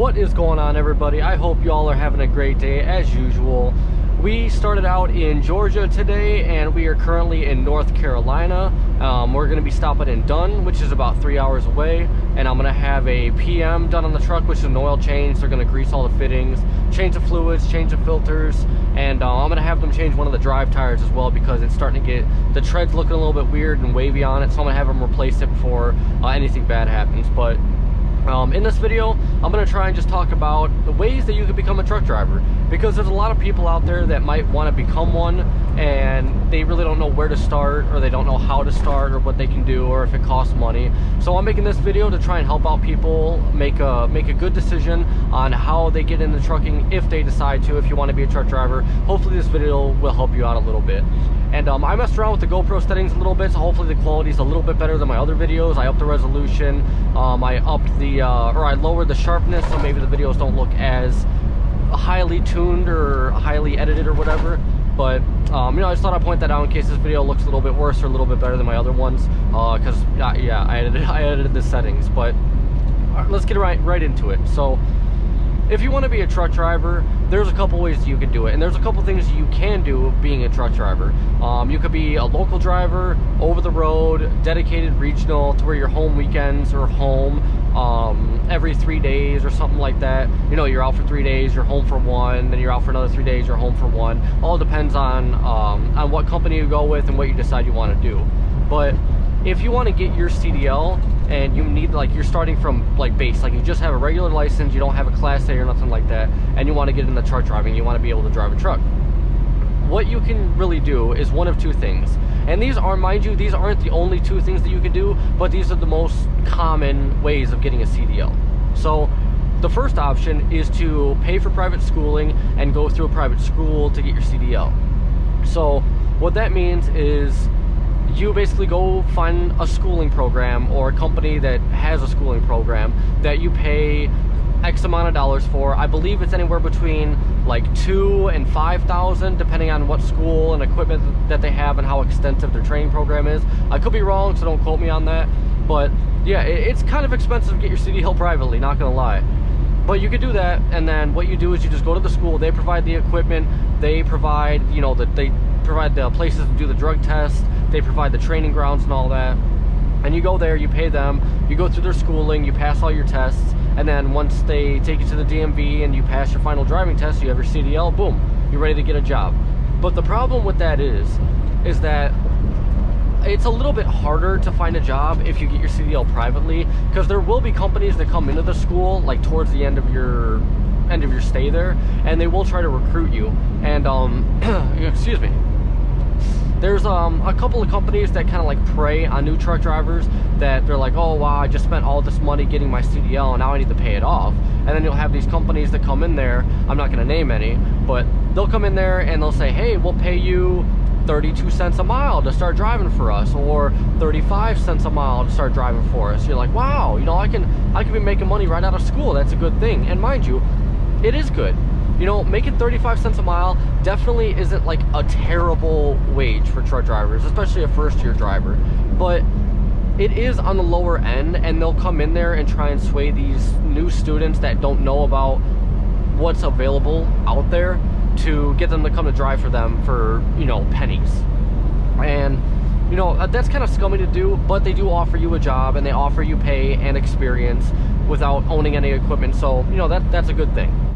What is going on, everybody? I hope y'all are having a great day as usual. We started out in Georgia today and we are currently in North Carolina. We're going to be stopping in Dunn, which is about 3 hours away, and I'm going to have a PM done on the truck, which is an oil change. They're going to grease all the fittings, change the fluids, change the filters, and I'm going to have them change one of the drive tires as well because it's starting to get the treads looking a little bit weird and wavy on it, so I'm going to have them replace it before anything bad happens. But in this video, I'm going to try and just talk about the ways that you can become a truck driver, because there's a lot of people out there that might want to become one and they really don't know where to start, or they don't know how to start, or what they can do, or if it costs money. So I'm making this video to try and help out people make a good decision on how they get into trucking if they decide to, if you want to be a truck driver. Hopefully this video will help you out a little bit. And I messed around with the GoPro settings a little bit, so hopefully the quality is a little bit better than my other videos. I upped the resolution, I upped the, or I lowered the sharpness, so maybe the videos don't look as highly tuned or highly edited or whatever. But, you know, I just thought I'd point that out in case this video looks a little bit worse or a little bit better than my other ones, because, yeah, I edited the settings. But let's get right into it. So, if you want to be a truck driver, there's a couple ways you can do it, and there's a couple things you can do being a truck driver. You could be a local driver, over the road, dedicated regional, to where you're home weekends or home every 3 days or something like that. You know, you're out for 3 days, you're home for one, then you're out for another 3 days, you're home for one. All depends on what company you go with and what you decide you want to do. But if you want to get your CDL and you need, like, you're starting from like base, like you just have a regular license, you don't have a class A or nothing like that, and you want to get into truck driving, you want to be able to drive a truck, what you can really do is one of two things. And these are, mind you, these aren't the only two things that you can do, but these are the most common ways of getting a CDL. So the first option is to pay for private schooling and go through a private school to get your CDL. So what that means is you basically go find a schooling program or a company that has a schooling program that you pay X amount of dollars for. I believe it's anywhere between like $2,000 and $5,000 depending on what school and equipment that they have and how extensive their training program is. I could be wrong, so don't quote me on that, but yeah, it's kind of expensive to get your CDL privately, not gonna lie. But you could do that, and then what you do is you just go to the school. They provide the equipment, they provide, you know, they provide the places to do the drug test, they provide the training grounds and all that, and you go there, you pay them, you go through their schooling, you pass all your tests, and then once they take you to the DMV and you pass your final driving test, you have your CDL, boom, you're ready to get a job. But the problem with that is that it's a little bit harder to find a job if you get your CDL privately, because there will be companies that come into the school like towards the end of your stay there, and they will try to recruit you. And excuse me, there's a couple of companies that kind of like prey on new truck drivers, that they're like, oh wow, I just spent all this money getting my CDL and now I need to pay it off. And then you'll have these companies that come in there, I'm not going to name any, but they'll come in there and they'll say, hey, we'll pay you 32 cents a mile to start driving for us, or 35 cents a mile to start driving for us. You're like, wow, you know, I can be making money right out of school. That's a good thing. And mind you, it is good. You know, making 35 cents a mile definitely isn't like a terrible wage for truck drivers, especially a first-year driver. But it is on the lower end, and they'll come in there and try and sway these new students that don't know about what's available out there to get them to come to drive for them for, you know, pennies. And, you know, that's kind of scummy to do, but they do offer you a job and they offer you pay and experience without owning any equipment. So, you know, that's a good thing.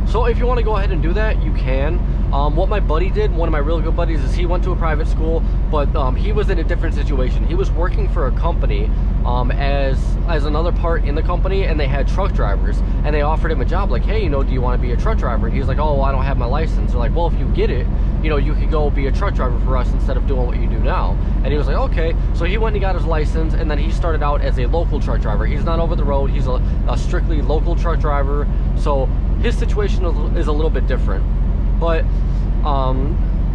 So if you want to go ahead and do that, you can. What my buddy did, one of my really good buddies, is he went to a private school, but he was in a different situation. He was working for a company as another part in the company, and they had truck drivers, and they offered him a job, like, hey, you know, do you want to be a truck driver? And he's like, oh, well, I don't have my license. They're like, well, if you get it, you know, you could go be a truck driver for us instead of doing what you do now. And he was like, okay. So he went and he got his license, and then he started out as a local truck driver. He's not over the road, he's a strictly local truck driver. So his situation is a little bit different. But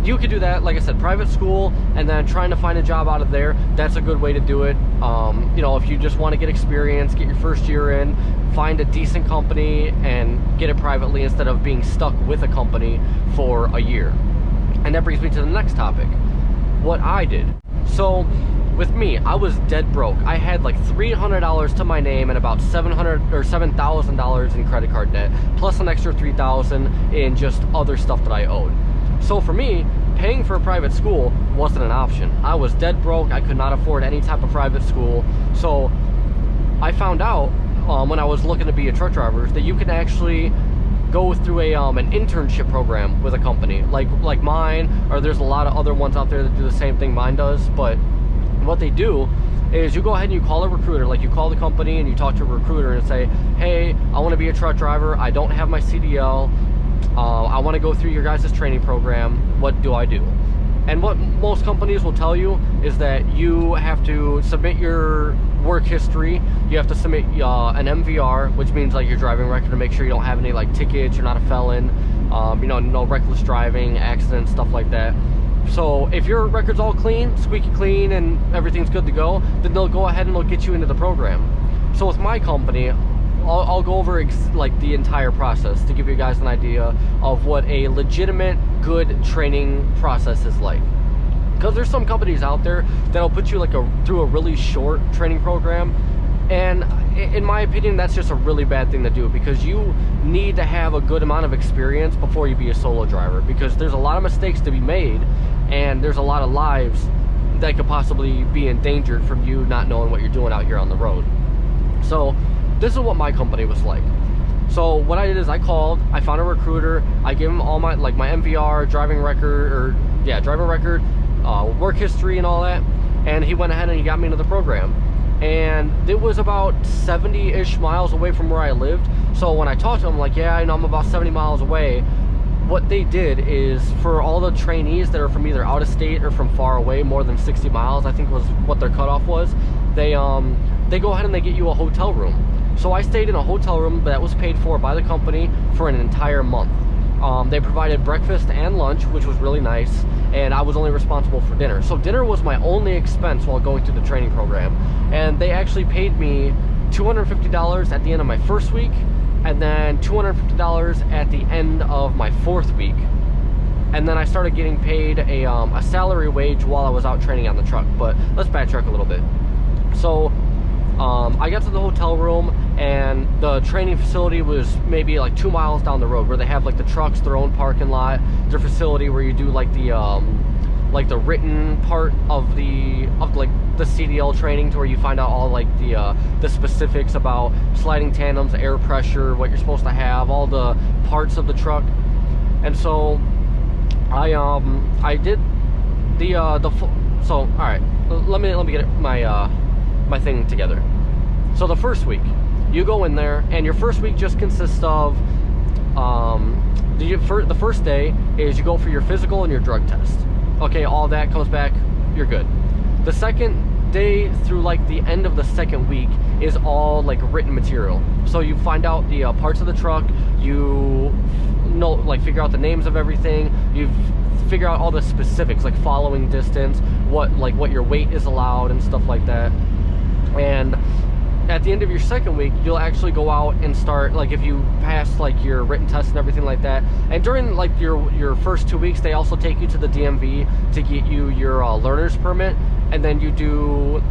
you could do that, like I said, private school, and then trying to find a job out of there. That's a good way to do it. You know, if you just want to get experience, get your first year in, find a decent company and get it privately instead of being stuck with a company for a year. And that brings me to the next topic, what I did. So with me, I was dead broke. I had like $300 to my name and about $7,000 in credit card debt, plus an extra $3,000 in just other stuff that I owed. So for me, paying for a private school wasn't an option. I was dead broke. I could not afford any type of private school. So I found out when I was looking to be a truck driver that you can actually go through an internship program with a company like mine, or there's a lot of other ones out there that do the same thing mine does. But what they do is you go ahead and you call a recruiter, like you call the company and you talk to a recruiter and say, hey, I want to be a truck driver, I don't have my CDL, I want to go through your guys' training program, what do I do? And what most companies will tell you is that you have to submit your work history, you have to submit an MVR, which means like your driving record, to make sure you don't have any like tickets, you're not a felon, you know, no reckless driving, accidents, stuff like that. So if your record's all clean, squeaky clean, and everything's good to go, then they'll go ahead and they'll get you into the program. So with my company, I'll go over like the entire process to give you guys an idea of what a legitimate, good training process is like. Because there's some companies out there that'll put you like through a really short training program, and in my opinion, that's just a really bad thing to do, because you need to have a good amount of experience before you be a solo driver, because there's a lot of mistakes to be made, and there's a lot of lives that could possibly be endangered from you not knowing what you're doing out here on the road. So this is what my company was like. So what I did is I called, I found a recruiter, I gave him all my my MVR, driving record, work history and all that, and he went ahead and he got me into the program. And it was about 70-ish miles away from where I lived. So when I talked to him, like, yeah, I know I'm about 70 miles away. What they did is, for all the trainees that are from either out of state or from far away, more than 60 miles, I think was what their cutoff was, they go ahead and they get you a hotel room. So I stayed in a hotel room that was paid for by the company for an entire month. They provided breakfast and lunch, which was really nice, and I was only responsible for dinner. So dinner was my only expense while going through the training program. And they actually paid me $250 at the end of my first week, and then $250 at the end of my fourth week. And then I started getting paid a salary wage while I was out training on the truck. But let's backtrack a little bit. So I got to the hotel room, and the training facility was maybe like 2 miles down the road, where they have like the trucks, their own parking lot, their facility where you do like the written part of the CDL training, to where you find out all like the specifics about sliding tandems, air pressure, what you're supposed to have, all the parts of the truck. And so I did so all right, let me get my thing together. So the first week, you go in there, and your first week just consists of the first day is you go for your physical and your drug test. Okay, all that comes back, you're good. The second day through like the end of the second week is all like written material. So you find out the parts of the truck, you know, like figure out the names of everything, you figure out all the specifics, like following distance, what your weight is allowed and stuff like that. And at the end of your second week, you'll actually go out and start, like if you pass like your written tests and everything like that. And during like your first 2 weeks, they also take you to the DMV to get you your learner's permit, and then you do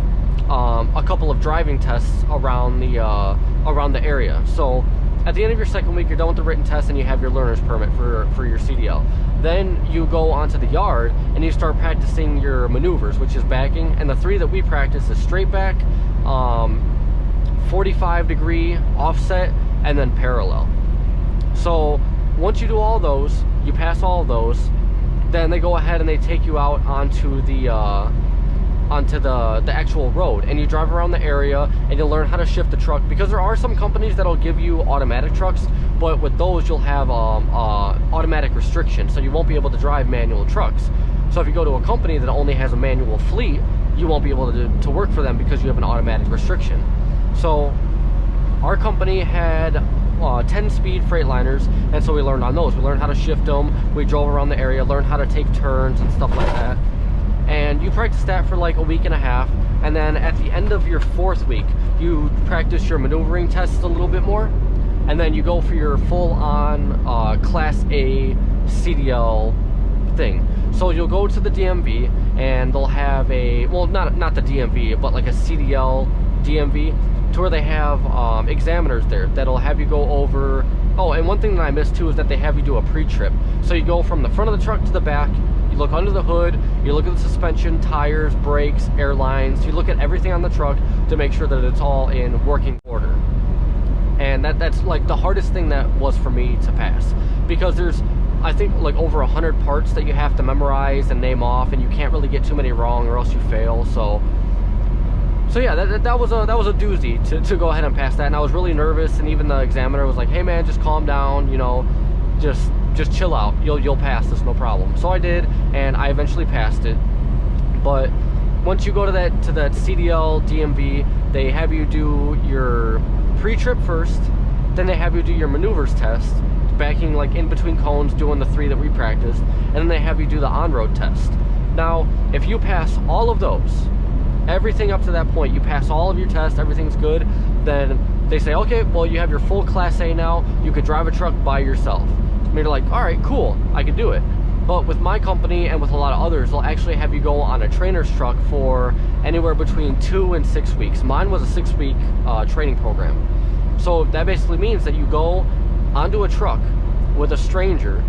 a couple of driving tests around the area. So at the end of your second week, you're done with the written test and you have your learner's permit for your CDL. Then you go onto the yard and you start practicing your maneuvers, which is backing. And the three that we practice is straight back, 45-degree offset, and then parallel. So once you do all those, you pass all of those, then they go ahead and they take you out onto the actual road, and you drive around the area and you'll learn how to shift the truck, because there are some companies that'll give you automatic trucks, but with those you'll have automatic restrictions, so you won't be able to drive manual trucks. So if you go to a company that only has a manual fleet, you won't be able to work for them because you have an automatic restriction. So our company had 10-speed Freightliners, and so we learned on those. We learned how to shift them, we drove around the area, learned how to take turns and stuff like that. And you practice that for like a week and a half, and then at the end of your fourth week, you practice your maneuvering tests a little bit more, and then you go for your full-on Class A CDL thing. So you'll go to the DMV and they'll have a, well, not the DMV, but like a CDL DMV, to where they have examiners there that'll have you go over. Oh, and one thing that I missed too is that they have you do a pre-trip. So you go from the front of the truck to the back, you look under the hood, you look at the suspension, tires, brakes, airlines, you look at everything on the truck to make sure that it's all in working order. And that's like the hardest thing that was for me to pass, because there's, I think, like over 100 parts that you have to memorize and name off, and you can't really get too many wrong or else you fail. So yeah, that was a doozy to go ahead and pass that, and I was really nervous. And even the examiner was like, "Hey man, just calm down, you know, just chill out. You'll pass this, no problem." So I did, and I eventually passed it. But once you go to that CDL DMV, they have you do your pre-trip first, then they have you do your maneuvers test, backing like in between cones, doing the 3 that we practiced, and then they have you do the on-road test. Now, if you pass all of those, everything up to that point, you pass all of your tests, everything's good, then they say, okay, well, you have your full Class A now, you could drive a truck by yourself. And you're like, all right, cool, I could do it. But with my company and with a lot of others, they'll actually have you go on a trainer's truck for anywhere between 2 and 6 weeks. Mine was a 6-week training program. So that basically means that you go onto a truck with a stranger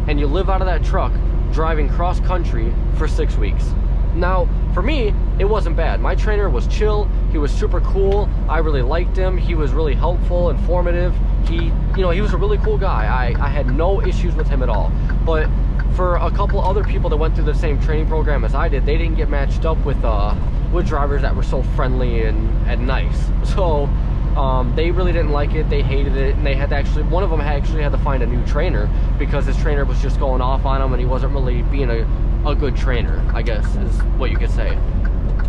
and you live out of that truck driving cross country for 6 weeks. Now, for me, it wasn't bad. My trainer was chill. He was super cool. I really liked him. He was really helpful, informative. He was a really cool guy. I had no issues with him at all. But for a couple other people that went through the same training program as I did, they didn't get matched up with drivers that were so friendly and nice. So they really didn't like it. They hated it, and they had to actually, one of them actually had to find a new trainer because his trainer was just going off on him, and he wasn't really being a good trainer, I guess is what you could say.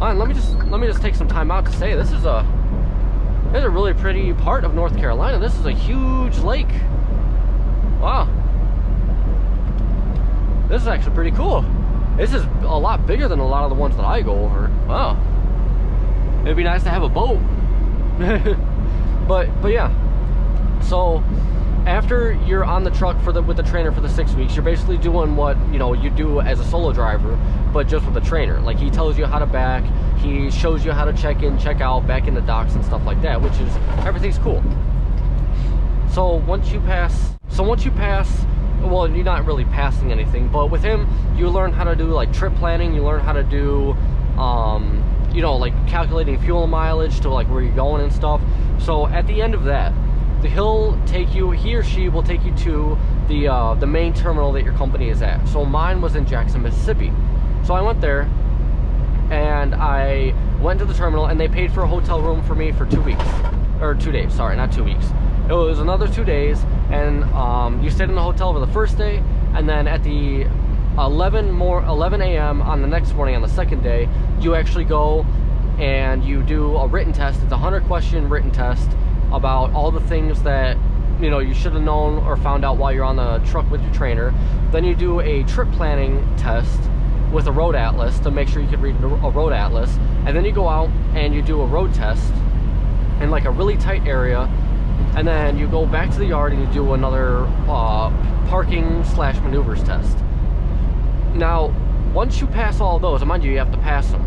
And let me just take some time out to say this is a really pretty part of North Carolina. This is a huge lake. Wow. This is actually pretty cool. This is a lot bigger than a lot of the ones that I go over. Wow. It'd be nice to have a boat. but yeah. So after you're on the truck with the trainer for the 6 weeks, you're basically doing what you do as a solo driver, but just with a trainer. Like, he tells you how to back, he shows you how to check in, check out, back in the docks and stuff like that, which is, everything's cool. So once you pass, well, you're not really passing anything, but with him, you learn how to do like trip planning, you learn how to do like calculating fuel mileage to like where you're going and stuff. So at the end of that, he or she will take you to the main terminal that your company is at. So mine was in Jackson, Mississippi. So I went there and I went to the terminal, and they paid for a hotel room for me for 2 weeks, or 2 days, sorry, not 2 weeks. It was another 2 days, and you stayed in the hotel for the first day, and then at the 11 a.m. on the next morning, on the second day, you actually go and you do a written test. It's a 100-question written test about all the things that you should have known or found out while you're on the truck with your trainer. Then you do a trip planning test with a road atlas to make sure you can read a road atlas, and then you go out and you do a road test in like a really tight area, and then you go back to the yard and you do another parking/maneuvers test. Now, once you pass all those, and mind you have to pass them.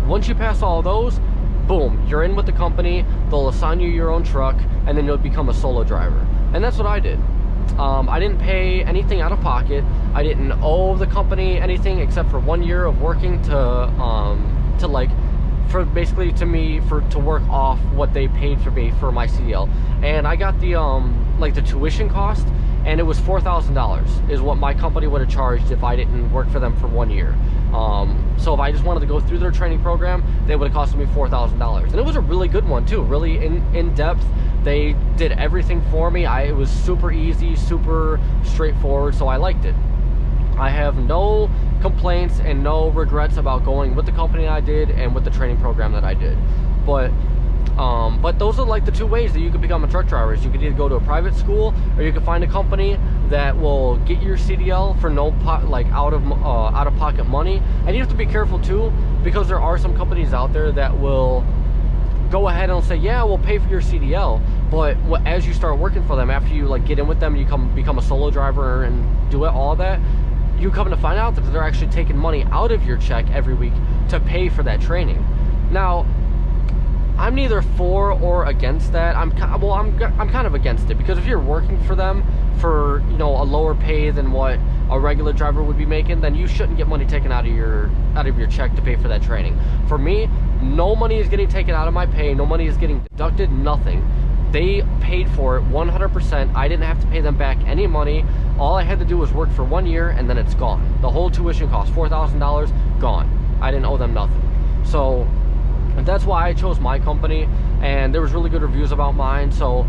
Once you pass all those, boom, you're in with the company. They'll assign you your own truck, and then you'll become a solo driver. And that's what I did. I didn't pay anything out of pocket. I didn't owe the company anything except for 1 year of working to work off what they paid for me for my CDL. And I got the tuition cost, and it was $4,000 is what my company would have charged if I didn't work for them for 1 year. So if I just wanted to go through their training program, they would have cost me $4,000. And it was a really good one too, really in depth. They did everything for me. It was super easy, super straightforward, so I liked it. I have no complaints and no regrets about going with the company I did and with the training program that I did. But those are like the 2 ways that you could become a truck driver. You could either go to a private school, or you could find a company that will get your CDL for out of pocket money. And you have to be careful too, because there are some companies out there that will go ahead and say, yeah, we'll pay for your CDL, but as you start working for them, after you get in with them, you become a solo driver and do all of that, you come to find out that they're actually taking money out of your check every week to pay for that training. Now, I'm neither for or against that. I'm kind of against it, because if you're working for them for, you know, a lower pay than what a regular driver would be making, then you shouldn't get money taken out of your check to pay for that training. For me, no money is getting taken out of my pay. No money is getting deducted. Nothing. They paid for it 100%. I didn't have to pay them back any money. All I had to do was work for 1 year, and then it's gone. The whole tuition cost, $4,000, gone. I didn't owe them nothing. So that's why I chose my company, and there was really good reviews about mine. So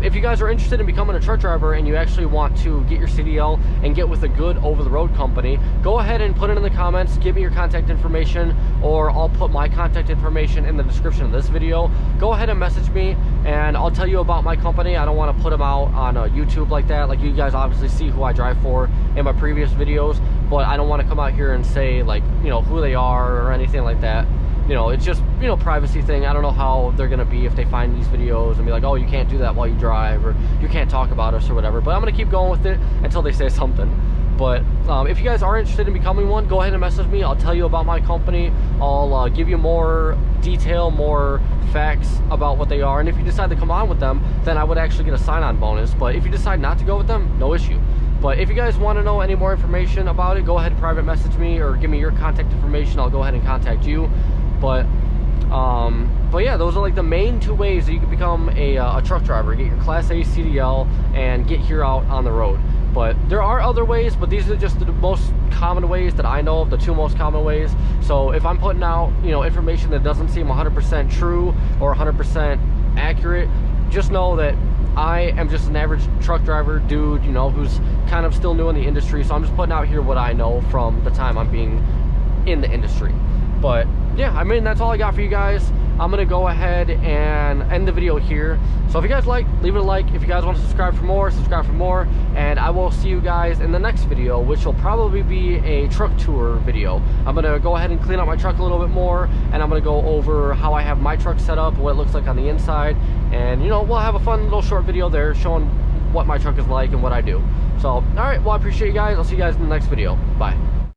if you guys are interested in becoming a truck driver and you actually want to get your CDL and get with a good over-the-road company, go ahead and put it in the comments. Give me your contact information, or I'll put my contact information in the description of this video. Go ahead and message me, and I'll tell you about my company. I don't want to put them out on YouTube like that. Like, you guys obviously see who I drive for in my previous videos, but I don't want to come out here and say, like, you know, who they are or anything like that. You know, it's just, you know, privacy thing. I don't know how they're going to be if they find these videos and be like, oh, you can't do that while you drive, or you can't talk about us or whatever. But I'm going to keep going with it until they say something. But if you guys are interested in becoming one, go ahead and message me. I'll tell you about my company. I'll give you more detail, more facts about what they are. And if you decide to come on with them, then I would actually get a sign-on bonus. But if you decide not to go with them, no issue. But if you guys want to know any more information about it, go ahead and private message me or give me your contact information. I'll go ahead and contact you. But yeah, those are like the main two ways that you can become a truck driver. Get your Class A CDL and get here out on the road. But there are other ways, but these are just the most common ways that I know of, the two most common ways. So if I'm putting out, you know, information that doesn't seem 100% true or 100% accurate, just know that I am just an average truck driver dude, you know, who's kind of still new in the industry. So I'm just putting out here what I know from the time I'm being in the industry. But yeah, I mean, that's all I got for you guys. I'm gonna go ahead and end the video here. So if you guys like, leave it a like. If you guys want to subscribe for more, subscribe for more. And I will see you guys in the next video, which will probably be a truck tour video. I'm gonna go ahead and clean up my truck a little bit more, and I'm gonna go over how I have my truck set up, what it looks like on the inside, and, you know, we'll have a fun little short video there showing what my truck is like and what I do. So, all right, well, I appreciate you guys. I'll see you guys in the next video. Bye.